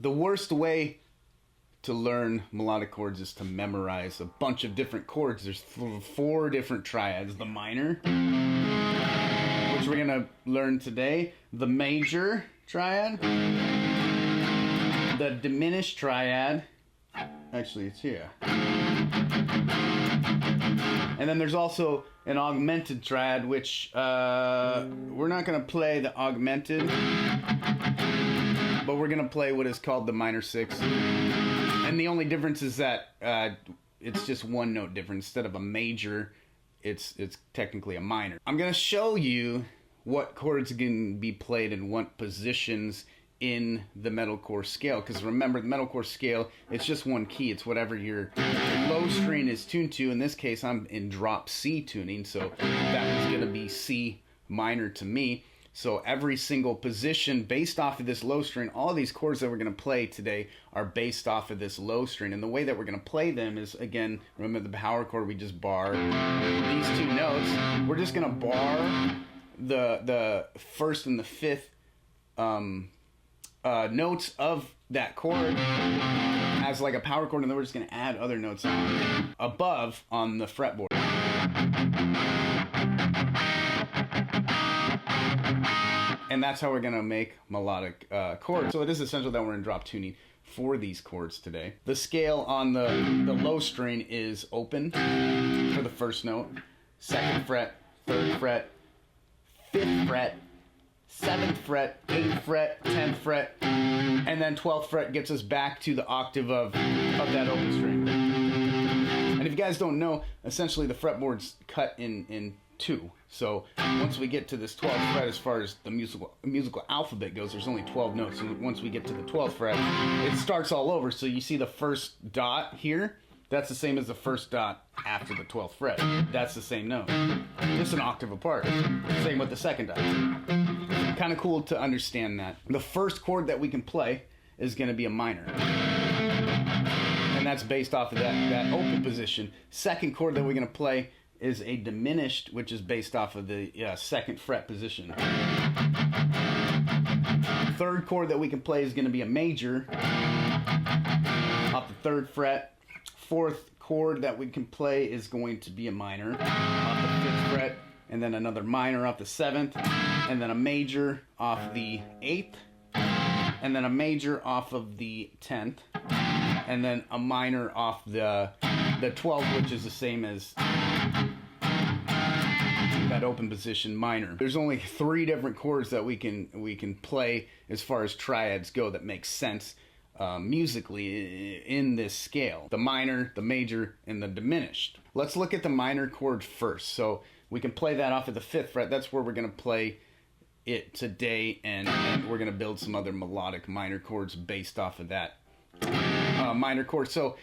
The worst way to learn melodic chords is to memorize a bunch of different chords. There's 4 different triads. The minor, which we're gonna learn today. The major triad. The diminished triad. Actually, it's here. And then there's also an augmented triad, which we're not gonna play the augmented, but we're gonna play what is called the minor 6. And the only difference is that it's just one note difference. Instead of a major, it's technically a minor. I'm gonna show you what chords can be played in what positions in the metalcore scale. Because remember, the metalcore scale, it's just one key. It's whatever your low string is tuned to. In this case, I'm in drop C tuning, so that is gonna be C minor to me. So every single position based off of this low string, all these chords that we're going to play today are based off of this low string. And the way that we're going to play them is, again, remember the power chord, we just bar these 2 notes. We're just going to bar the first and the fifth notes of that chord as like a power chord, and then we're just going to add other notes above on the fretboard. And that's how we're gonna make melodic chords. So it is essential that we're in drop tuning for these chords today. The scale on the low string is open for the first note, 2nd fret, 3rd fret, 5th fret, 7th fret, 8th fret, 10th fret, and then 12th fret gets us back to the octave of that open string. And if you guys don't know, essentially the fretboard's cut in 2. So once we get to this 12th fret, as far as the musical alphabet goes, there's only 12 notes. And once we get to the 12th fret, it starts all over. So you see the first dot here, that's the same as the first dot after the 12th fret. That's the same note, just an octave apart. Same with the second dot. Kind of cool to understand that. The first chord that we can play is going to be a minor. And that's based off of that open position. Second chord that we're going to play is a diminished, which is based off of the 2nd fret position. Third chord that we can play is going to be a major off the 3rd fret. Fourth chord that we can play is going to be a minor off the 5th fret, and then another minor off the 7th, and then a major off the 8th, and then a major off of the 10th, and then a minor off the 12th, which is the same as that open position minor. There's only 3 different chords that we can play as far as triads go that make sense musically in this scale. The minor, the major, and the diminished. Let's look at the minor chord first. So we can play that off of the 5th fret. That's where we're going to play it today, and we're going to build some other melodic minor chords based off of that minor chord. So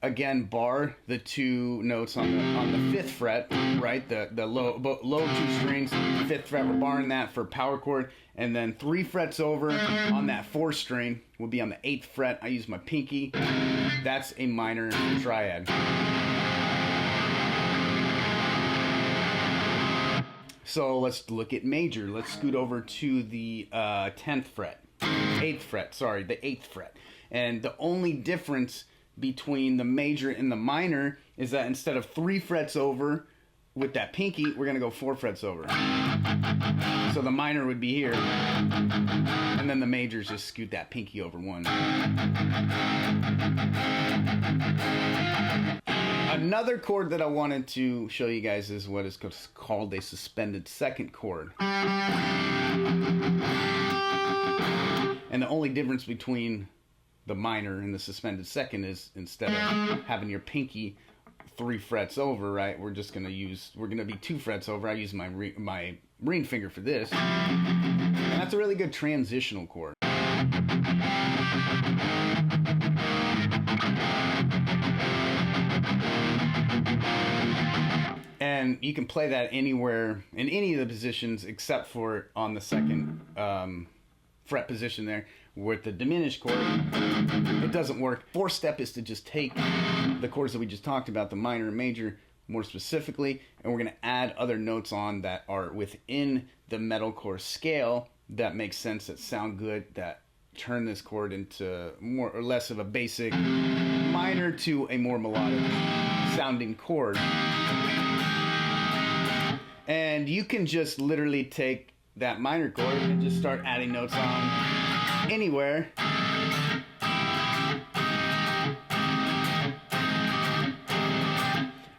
again, bar the 2 notes on the 5th fret, right? The low 2 strings, 5th fret, we're barring that for power chord, and then 3 frets over on that 4th string will be on the 8th fret. I use my pinky. That's a minor triad. So let's look at major. Let's scoot over to the 10th fret, 8th fret, sorry, the 8th fret. And the only difference between the major and the minor is that instead of 3 frets over with that pinky, we're gonna go 4 frets over. So the minor would be here, and then the majors just scoot that pinky over 1. Another chord that I wanted to show you guys is what is called a suspended 2nd chord. And the only difference between the minor and the suspended 2nd is instead of having your pinky 3 frets over, right, we're gonna be 2 frets over. I use my ring finger for this, and that's a really good transitional chord. And you can play that anywhere in any of the positions except for on the 2nd fret position there. With the diminished chord, it doesn't work. 4th step is to just take the chords that we just talked about, the minor and major more specifically, and we're going to add other notes on that are within the metalcore scale that make sense, that sound good, that turn this chord into more or less of a basic minor to a more melodic sounding chord. And you can just literally take that minor chord and just start adding notes on anywhere.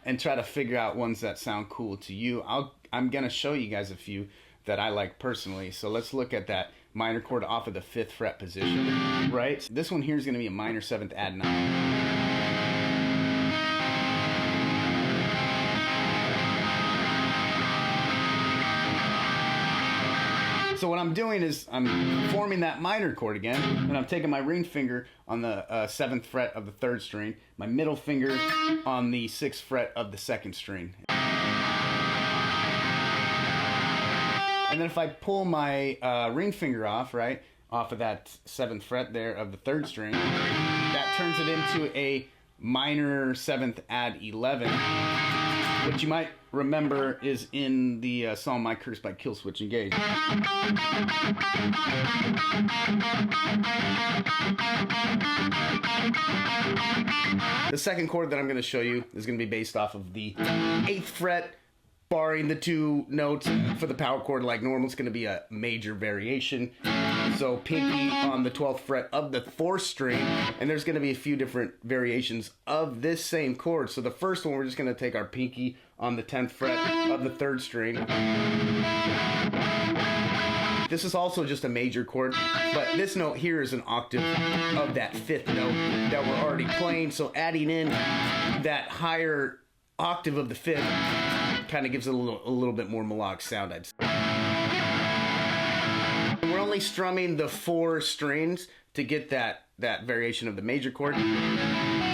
And try to figure out ones that sound cool to you. I'm gonna show you guys a few that I like personally. So let's look at that minor chord off of the 5th fret position, right? This one here is gonna be a minor 7th add 9. So what I'm doing is I'm forming that minor chord again, and I'm taking my ring finger on the 7th fret of the 3rd string, my middle finger on the 6th fret of the 2nd string. And then if I pull my ring finger off, right, off of that 7th fret there of the 3rd string, that turns it into a minor 7th add 11, which you might remember is in the song My Curse by Killswitch Engage. The second chord that I'm going to show you is going to be based off of the 8th fret, barring the 2 notes. For the power chord like normal, it's going to be a major variation. So pinky on the 12th fret of the 4th string, and there's going to be a few different variations of this same chord. So the first one, we're just going to take our pinky on the 10th fret of the 3rd string. This is also just a major chord, but this note here is an octave of that 5th note that we're already playing. So adding in that higher octave of the 5th kind of gives it a little bit more melodic sound, I'd say. We're only strumming the 4 strings to get that variation of the major chord.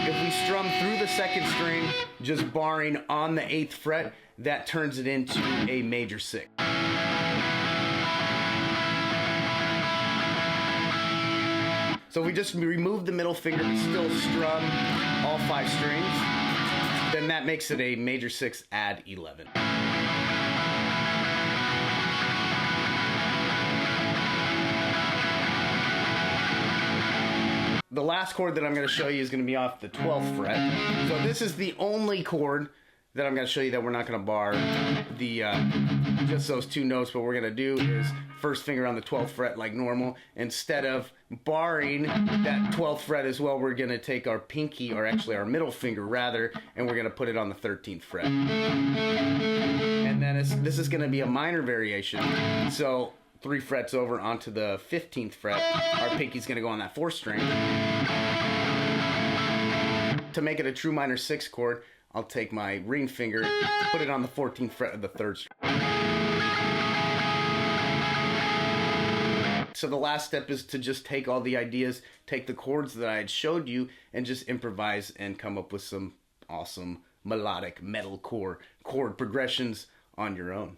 If we strum through the 2nd string, just barring on the 8th fret, that turns it into a major 6. So we just remove the middle finger but still strum all 5 strings, then that makes it a major 6 add 11. The last chord that I'm going to show you is going to be off the 12th fret. So this is the only chord that I'm going to show you that we're not going to bar the just those 2 notes. What we're going to do is first finger on the 12th fret like normal. Instead of barring that 12th fret as well, we're going to take our pinky, or actually our middle finger rather, and we're going to put it on the 13th fret. And then this is going to be a minor variation. So 3 frets over onto the 15th fret, our pinky's going to go on that 4th string. To make it a true minor 6 chord, I'll take my ring finger, put it on the 14th fret of the 3rd string. So the last step is to just take all the ideas, take the chords that I had showed you, and just improvise and come up with some awesome melodic metalcore chord progressions on your own.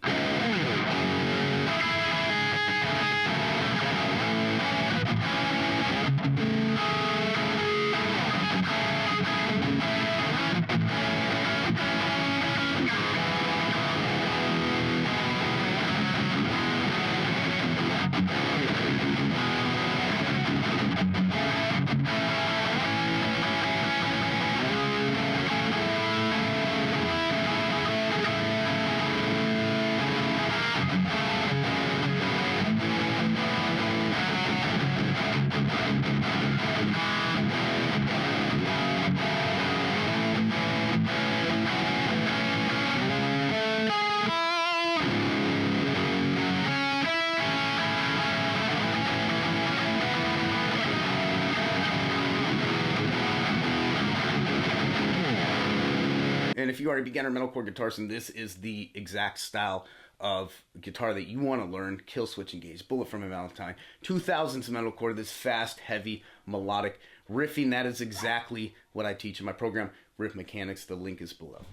And if you are a beginner metalcore guitarist and this is the exact style of guitar that you want to learn, Killswitch Engage, Bullet from a Valentine, 2000s metalcore, this fast, heavy, melodic riffing, that is exactly what I teach in my program, Riff Mechanics. The link is below.